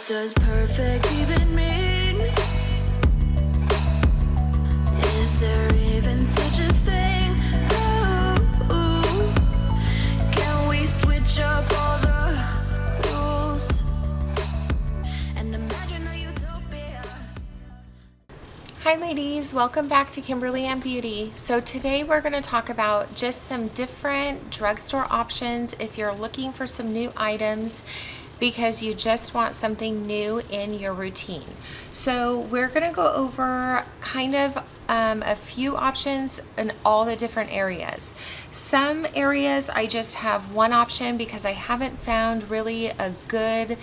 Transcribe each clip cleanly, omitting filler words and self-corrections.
does perfect even mean? Is there even such a thing? Ooh, can we switch up all the rules and imagine a utopia? Hi ladies, welcome back to Kimberly and Beauty. So today we're going to talk about just some different drugstore options if you're looking for some new items because you just want something new in your routine. So we're going to go over kind of a few options in all the different areas. Some areas I just have one option because I haven't found really a good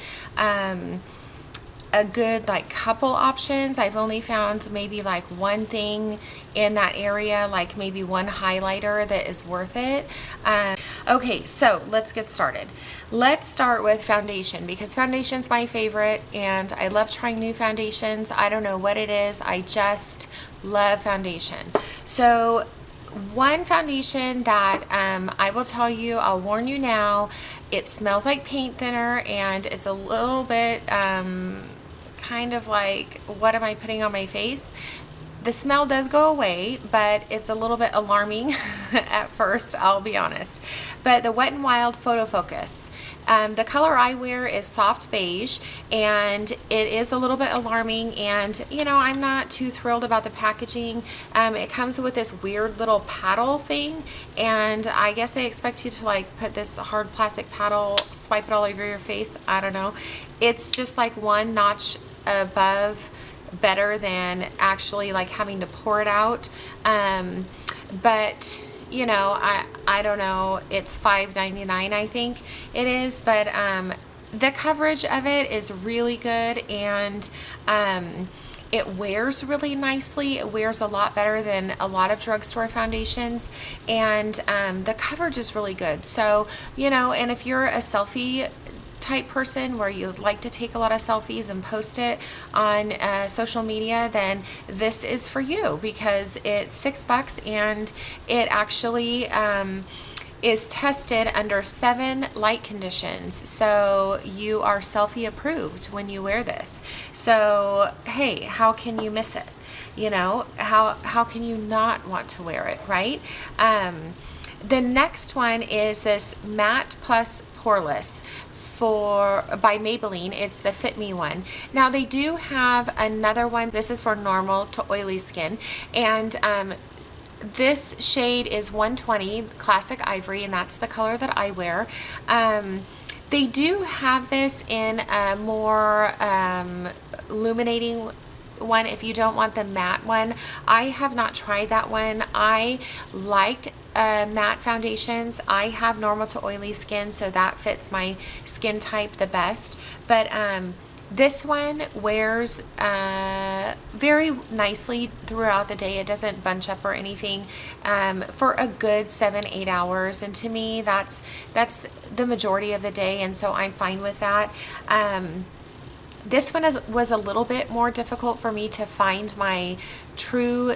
like couple options. I've only found maybe like one thing in that area, like maybe one highlighter that is worth it. Okay, so let's get started. Let's start with foundation because foundation's my favorite and I love trying new foundations. I don't know what it is, I just love foundation. So one foundation that I will tell you, I'll warn you now, it smells like paint thinner and it's a little bit kind of like, what am I putting on my face? The smell does go away, but it's a little bit alarming at first, I'll be honest. But the Wet n Wild Photo Focus. The color I wear is soft beige and it is a little bit alarming, and you know, I'm not too thrilled about the packaging. It comes with this weird little paddle thing, and I guess they expect you to like put this hard plastic paddle, swipe it all over your face. I don't know. It's just like one notch above better than actually like having to pour it out. But you know, I don't know, it's $5.99 I think it is, but the coverage of it is really good, and it wears really nicely. It wears a lot better than a lot of drugstore foundations, and the coverage is really good. So, you know, and if you're a selfie type person where you like to take a lot of selfies and post it on social media, then this is for you because it's $6 and it actually is tested under 7 light conditions. So you are selfie approved when you wear this. So hey, how can you miss it? You know, how can you not want to wear it, right? The next one is this Matte Plus Poreless by Maybelline. It's the Fit Me one. Now they do have another one. This is for normal to oily skin, and this shade is 120 Classic Ivory, and that's the color that I wear. They do have this in a more illuminating one if you don't want the matte one. I have not tried that one. I like matte foundations. I have normal to oily skin, so that fits my skin type the best. But this one wears very nicely throughout the day. It doesn't bunch up or anything for a good 7-8 hours, and to me that's the majority of the day, and so I'm fine with that. This one was a little bit more difficult for me to find my true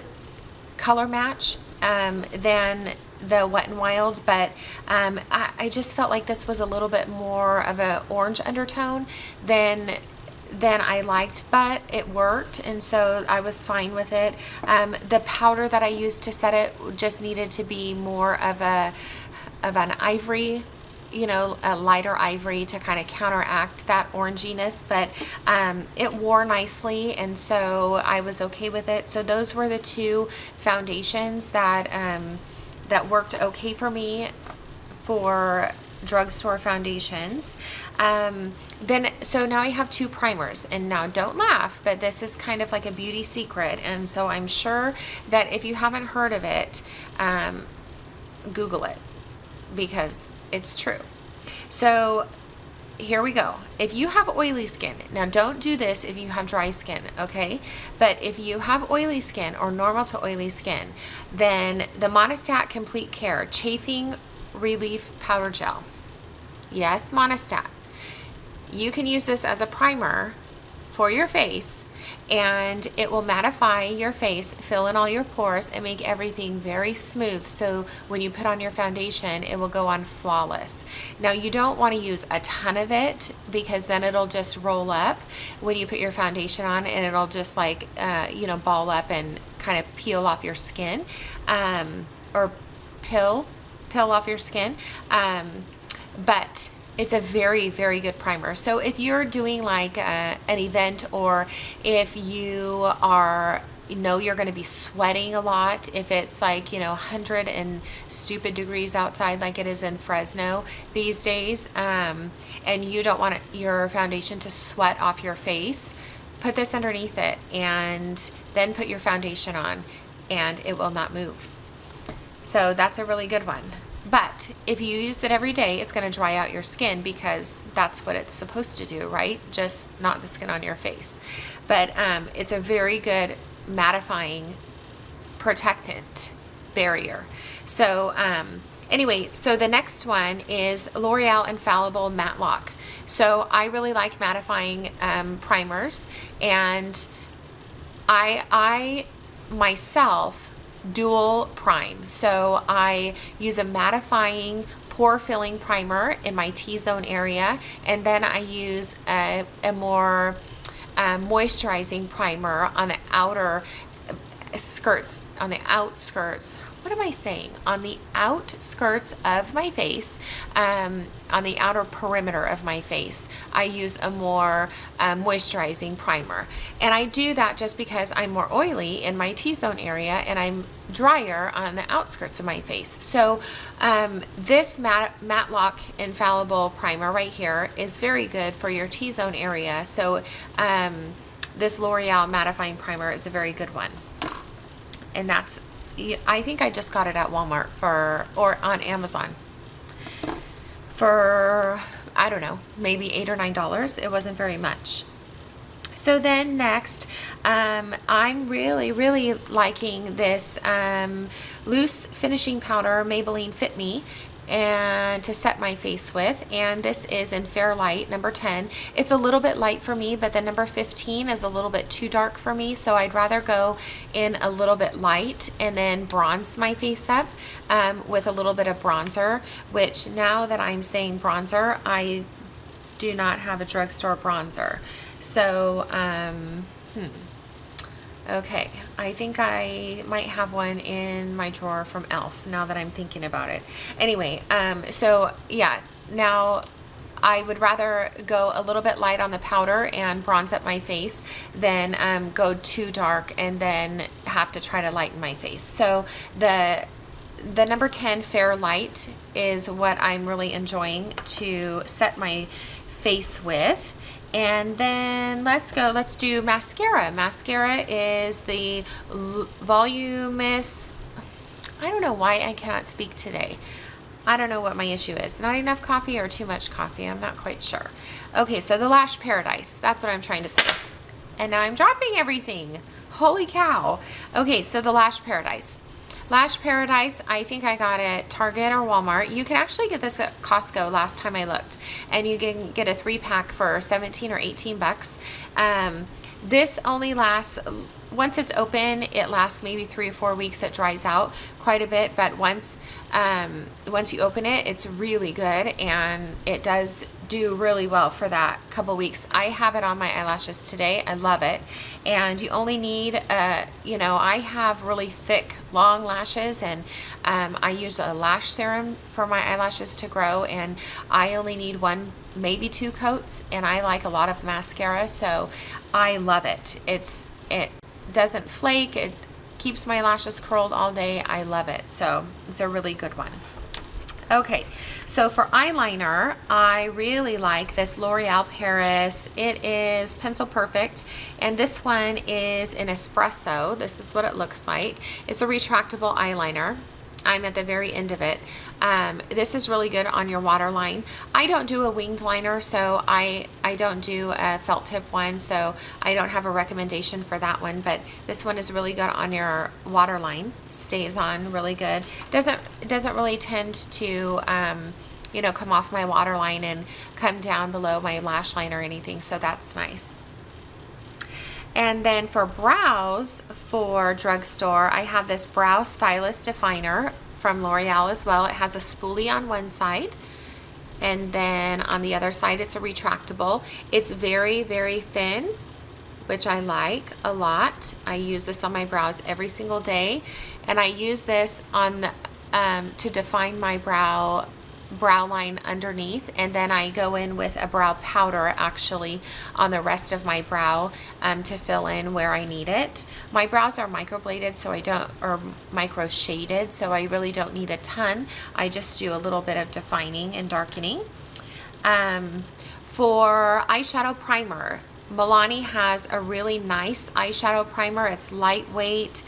color match than the Wet n Wild, but I just felt like this was a little bit more of an orange undertone than I liked, but it worked, and so I was fine with it. The powder that I used to set it just needed to be more of an ivory, you know, a lighter ivory to kind of counteract that oranginess, but it wore nicely, and so I was okay with it. So those were the two foundations that that worked okay for me for drugstore foundations. So now I have 2 primers, and now don't laugh, but this is kind of like a beauty secret, and so I'm sure that if you haven't heard of it, Google it because it's true. So here we go. If you have oily skin, now don't do this if you have dry skin, okay? But if you have oily skin or normal to oily skin, then the Monistat Complete Care Chafing Relief Powder Gel. Yes, Monistat. You can use this as a primer for your face, and it will mattify your face, fill in all your pores, and make everything very smooth. So when you put on your foundation, it will go on flawless. Now, you don't want to use a ton of it because then it'll just roll up when you put your foundation on, and it'll just like, ball up and kind of peel off your skin, or peel off your skin. But it's a very, very good primer. So if you're doing like an event, or if you are, you're going to be sweating a lot, if it's like, 100 and stupid degrees outside like it is in Fresno these days, and you don't want your foundation to sweat off your face, put this underneath it and then put your foundation on, and it will not move. So that's a really good one. But if you use it every day, it's going to dry out your skin, because that's what it's supposed to do, right? Just not the skin on your face. But it's a very good mattifying protectant barrier. So anyway, so the next one is L'Oreal Infallible Matte Lock. So I really like mattifying primers, and I myself dual prime. So I use a mattifying pore filling primer in my T-zone area, and then I use a more moisturizing primer on the outer skirts, on the outskirts. What am I saying? On the outskirts of my face, on the outer perimeter of my face, I use a more moisturizing primer. And I do that just because I'm more oily in my T-zone area and I'm drier on the outskirts of my face. So this Matte Lock Infallible Primer right here is very good for your T-zone area. So this L'Oreal Mattifying Primer is a very good one. And that's, I think I just got it at Walmart or on Amazon for, I don't know, maybe $8 or $9. It wasn't very much. So then next, I'm really, really liking this loose finishing powder, Maybelline Fit Me, and to set my face with, and this is in Fair Light number 10. It's a little bit light for me, but the number 15 is a little bit too dark for me, so I'd rather go in a little bit light and then bronze my face up with a little bit of bronzer, which now that I'm saying bronzer, I do not have a drugstore bronzer. So okay, I think I might have one in my drawer from e.l.f. now that I'm thinking about it. Anyway, so yeah, now I would rather go a little bit light on the powder and bronze up my face than go too dark and then have to try to lighten my face. So the number 10 Fair Light is what I'm really enjoying to set my face with. And then let's do mascara. Mascara is the Voluminous, I don't know why I cannot speak today. I don't know what my issue is. Not enough coffee or too much coffee, I'm not quite sure. Okay, so the Lash Paradise, that's what I'm trying to say. And now I'm dropping everything. Holy cow. Okay, so the Lash Paradise. Lash Paradise, I think I got it at Target or Walmart. You can actually get this at Costco last time I looked, and you can get a 3-pack for 17 or 18 bucks. This only lasts, once it's open, it lasts maybe 3 or 4 weeks. It dries out quite a bit, but once you open it, it's really good, and it does do really well for that couple weeks. I have it on my eyelashes today. I love it. And you only need, I have really thick, long lashes, and I use a lash serum for my eyelashes to grow, and I only need 1, maybe 2 coats, and I like a lot of mascara, so I love it. It doesn't flake. It keeps my lashes curled all day. I love it. So it's a really good one. Okay, so for eyeliner, I really like this L'Oreal Paris. It is Pencil Perfect, and this one is in Espresso. This is what it looks like. It's a retractable eyeliner. I'm at the very end of it. This is really good on your waterline. I don't do a winged liner, so I don't do a felt tip one, so I don't have a recommendation for that one, but this one is really good on your waterline. Stays on really good. Doesn't really tend to come off my waterline and come down below my lash line or anything, so that's nice. And then for brows, for drugstore, I have this Brow Stylist Definer from L'Oreal as well. It has a spoolie on one side, and then on the other side it's a retractable. It's very, very thin, which I like a lot. I use this on my brows every single day, and I use this on to define my brow line underneath, and then I go in with a brow powder actually on the rest of my brow to fill in where I need it. My brows are microbladed, so I don't, or micro shaded, so I really don't need a ton. I just do a little bit of defining and darkening. For eyeshadow primer, Milani has a really nice eyeshadow primer. It's lightweight.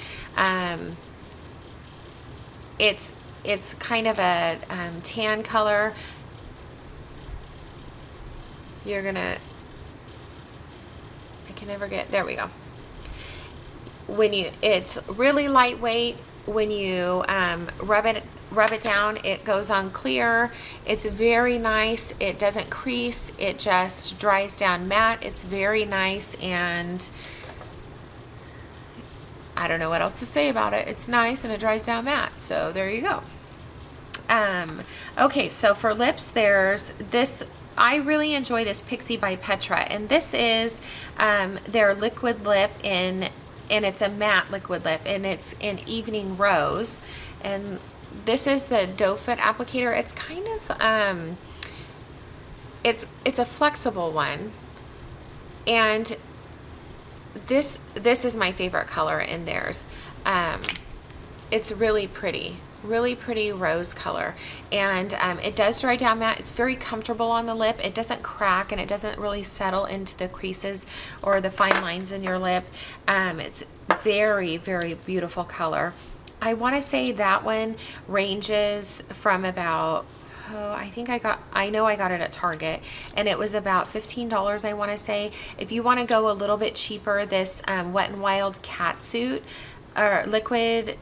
It's kind of a tan color. You're gonna, I can never get, there we go. It's really lightweight. When you rub it down, it goes on clear. It's very nice. It doesn't crease. It just dries down matte. It's very nice, and I don't know what else to say about it. It's nice and it dries down matte. So there you go. Okay, so for lips, there's this. I really enjoy this Pixie by Petra, and this is their liquid lip and it's a matte liquid lip, and it's in Evening Rose. And this is the doe foot applicator. It's kind of it's a flexible one, and this is my favorite color in theirs. It's really pretty rose color, and it does dry down matte. It's very comfortable on the lip. It doesn't crack, and it doesn't really settle into the creases or the fine lines in your lip. It's very, very beautiful color. I want to say that one ranges from about, I know I got it at Target, and it was about $15, I want to say. If you want to go a little bit cheaper, this Wet n Wild Catsuit or liquid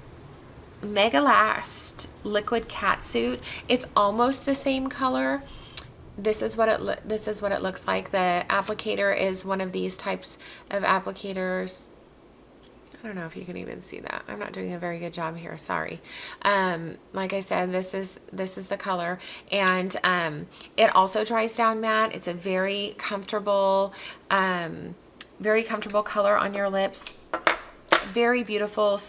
Mega Last liquid catsuit, it's almost the same color. This is what it looks like. The applicator is one of these types of applicators. I don't know if you can even see that. I'm not doing a very good job here, sorry. Like I said, this is the color, and it also dries down matte. It's a very comfortable color on your lips. Very beautiful,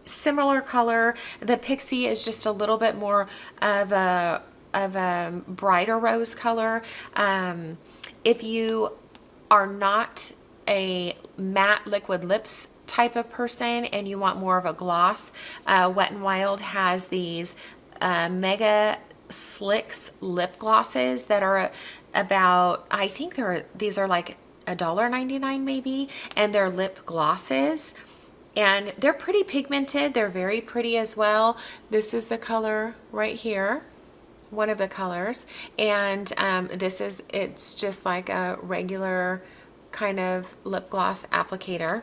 similar color. The Pixie is just a little bit more of a brighter rose color. If you are not a matte liquid lips type of person and you want more of a gloss, Wet n Wild has these Mega Slicks lip glosses that are about, I think these are like $1.99 maybe, and they're lip glosses. And they're pretty pigmented. They're very pretty as well. This is the color right here, one of the colors. And it's just like a regular kind of lip gloss applicator.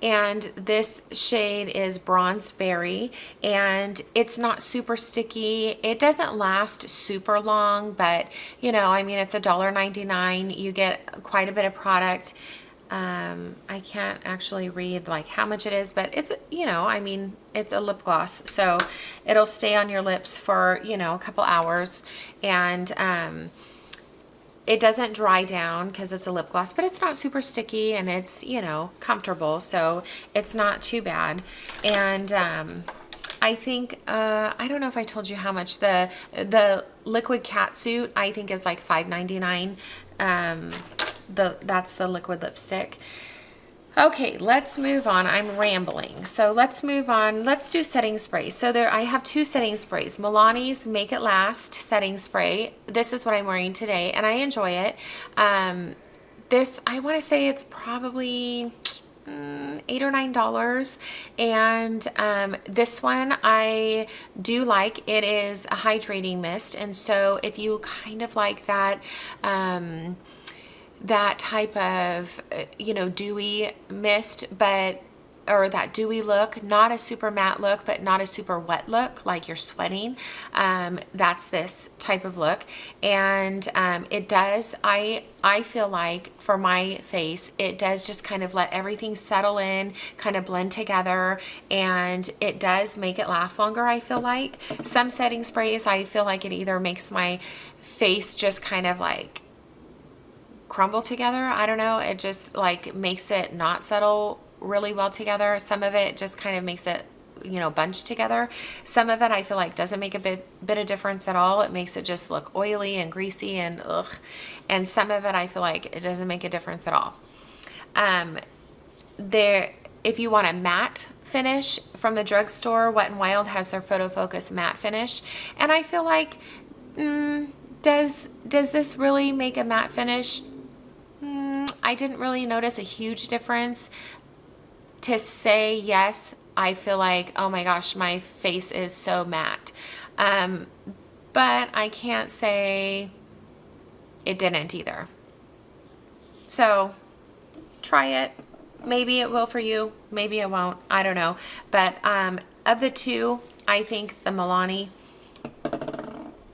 And this shade is Bronze Berry, and it's not super sticky. It doesn't last super long, but you know, I mean, it's $1.99. You get quite a bit of product. I can't actually read like how much it is, but it's, you know, I mean, it's a lip gloss, so it'll stay on your lips for, you know, a couple hours, and it doesn't dry down because it's a lip gloss, but it's not super sticky, and it's, you know, comfortable, so it's not too bad. And I think I don't know if I told you how much the liquid catsuit, I think, is like $5.99. That's the liquid lipstick. Okay, let's move on. I'm rambling. So let's move on. Let's do setting spray. So I have two setting sprays. Milani's Make It Last setting spray. This is what I'm wearing today, and I enjoy it. This, I want to say it's probably $8 or $9, and this one I do like. It is a hydrating mist, and so if you kind of like that that type of, you know, dewy mist, but or that dewy look, not a super matte look, but not a super wet look like you're sweating. That's this type of look. And it does, I feel like for my face, it does just kind of let everything settle in, kind of blend together, and it does make it last longer, I feel like. Some setting sprays, I feel like it either makes my face just kind of like crumble together. I don't know. It just like makes it not settle really well together. Some of it just kind of makes it, you know, bunch together. Some of it I feel like doesn't make a bit of difference at all. It makes it just look oily and greasy and ugh. And some of it I feel like it doesn't make a difference at all. If you want a matte finish from the drugstore, Wet n Wild has their Photo Focus matte finish, and I feel like does this really make a matte finish? I didn't really notice a huge difference. To say yes, I feel like, oh my gosh, my face is so matte. But I can't say it didn't either. So try it. Maybe it will for you. Maybe it won't. I don't know. But of the two, I think the Milani,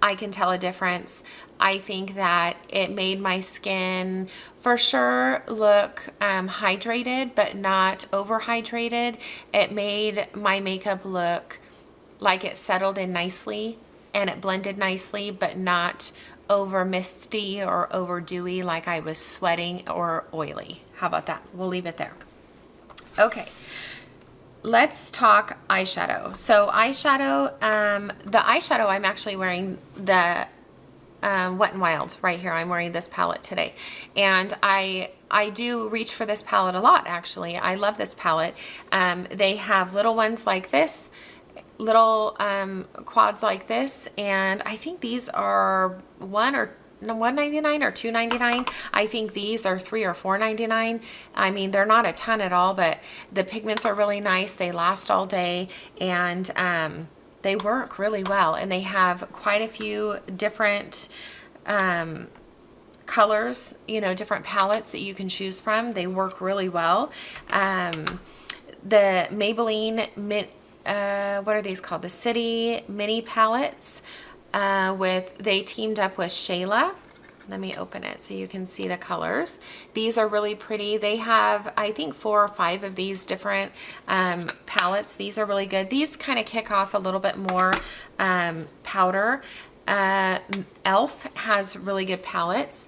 I can tell a difference. I think that it made my skin for sure look hydrated, but not overhydrated. It made my makeup look like it settled in nicely and it blended nicely, but not over misty or over dewy like I was sweating or oily. How about that? We'll leave it there. Okay. Let's talk eyeshadow. So eyeshadow, the eyeshadow I'm actually wearing the Wet n Wild right here. I'm wearing this palette today, and I do reach for this palette a lot. Actually, I love this palette. They have little ones like this, little quads like this, and I think these are $1.99 or $2.99. I think these are $3 or $4.99. I mean, they're not a ton at all, but the pigments are really nice. They last all day, and they work really well. And they have quite a few different colors, you know, different palettes that you can choose from. They work really well. The Maybelline, what are these called? The City Mini Palettes. They teamed up with Shayla. Let me open it so you can see the colors. These are really pretty. They have, I think, 4 or 5 of these different palettes. These are really good. These kind of kick off a little bit more powder. e.l.f. has really good palettes.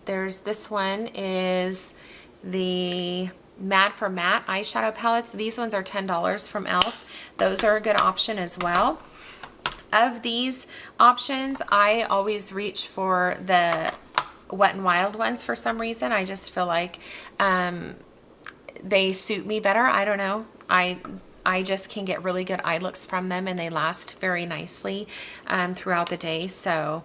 There's this one is the Mad for Matte eyeshadow palettes. These ones are $10 from e.l.f. Those are a good option as well. Of these options, I always reach for the Wet n Wild ones for some reason. I just feel like they suit me better. I don't know. I just can get really good eye looks from them, and they last very nicely throughout the day. So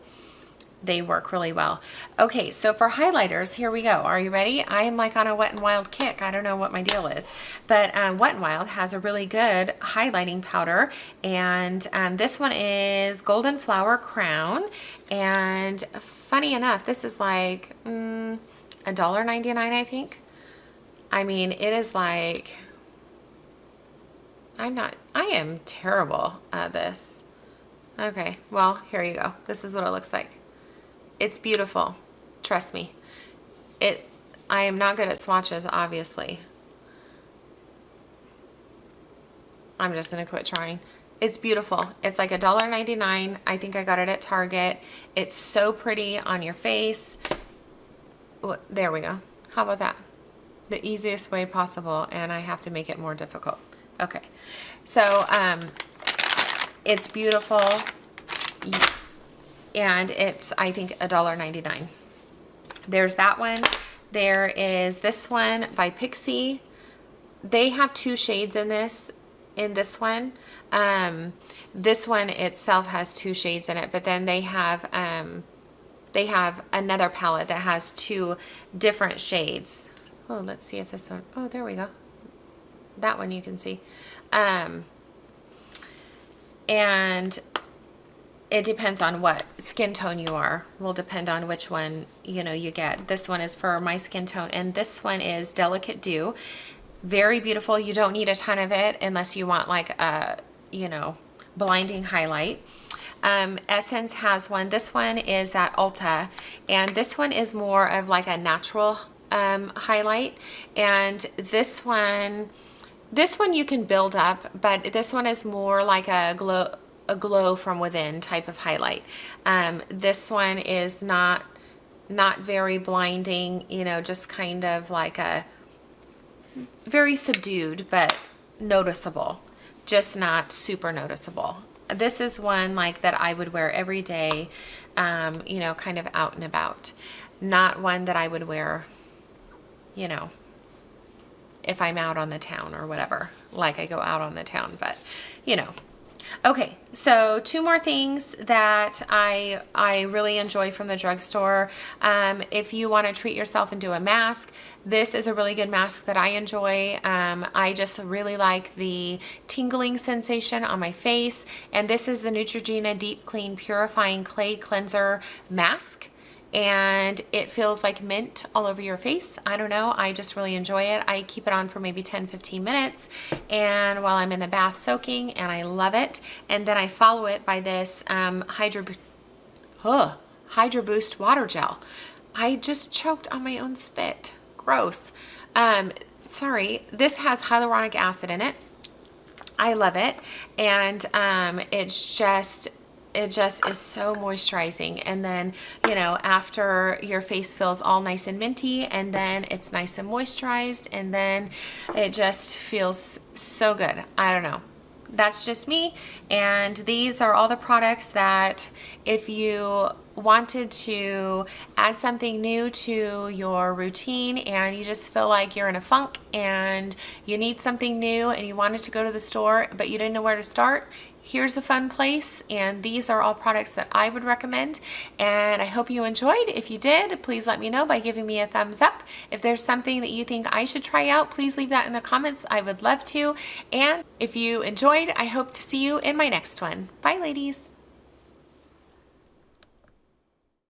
they work really well. Okay, so for highlighters, here we go. Are you ready? I am like on a Wet n Wild kick. I don't know what my deal is, but Wet n Wild has a really good highlighting powder, and this one is Golden Flower Crown, and funny enough, this is like $1.99, I think. I mean, it is like, I am terrible at this. Okay, well, here you go. This is what it looks like. It's beautiful. Trust me. I am not good at swatches, obviously. I'm just going to quit trying. It's beautiful. It's like $1.99. I think I got it at Target. It's so pretty on your face. There we go. How about that? The easiest way possible, and I have to make it more difficult. Okay. So, it's beautiful. And it's, I think, $1.99. There's that one. There is this one by Pixi. They have 2 shades in this one. This one itself has 2 shades in it, but then they have another palette that has 2 different shades. Oh, let's see if this one, oh, there we go. That one you can see. And it depends on what skin tone you are. Will depend on which one, you know, you get. This one is for my skin tone, and this one is Delicate Dew. Very beautiful. You don't need a ton of it unless you want like a, you know, blinding highlight. Essence has one. This one is at Ulta, and this one is more of like a natural highlight. And this one you can build up, but this one is more like a glow from within type of highlight. This one is not very blinding, you know, just kind of like a very subdued but noticeable, just not super noticeable. This is one like that I would wear every day, you know, kind of out and about. Not one that I would wear, you know, if I'm out on the town or whatever, like I go out on the town, but you know. Okay, so 2 more things that I really enjoy from the drugstore. If you want to treat yourself and do a mask, this is a really good mask that I enjoy. I just really like the tingling sensation on my face, and this is the Neutrogena Deep Clean Purifying Clay Cleanser Mask. And it feels like mint all over your face. I don't know, I just really enjoy it. I keep it on for maybe 10-15 minutes and while I'm in the bath soaking, and I love it. And then I follow it by this Hydro Boost water gel. I just choked on my own spit. Gross. Sorry, this has hyaluronic acid in it. I love it, and it just is so moisturizing. And then, you know, after your face feels all nice and minty, and then it's nice and moisturized, and then it just feels so good. I don't know. That's just me. And these are all the products that if you wanted to add something new to your routine and you just feel like you're in a funk and you need something new and you wanted to go to the store but you didn't know where to start, here's a fun place. And these are all products that I would recommend, and I hope you enjoyed. If you did, please let me know by giving me a thumbs up. If there's something that you think I should try out, please leave that in the comments. I would love to. And if you enjoyed, I hope to see you in my next one. Bye, ladies.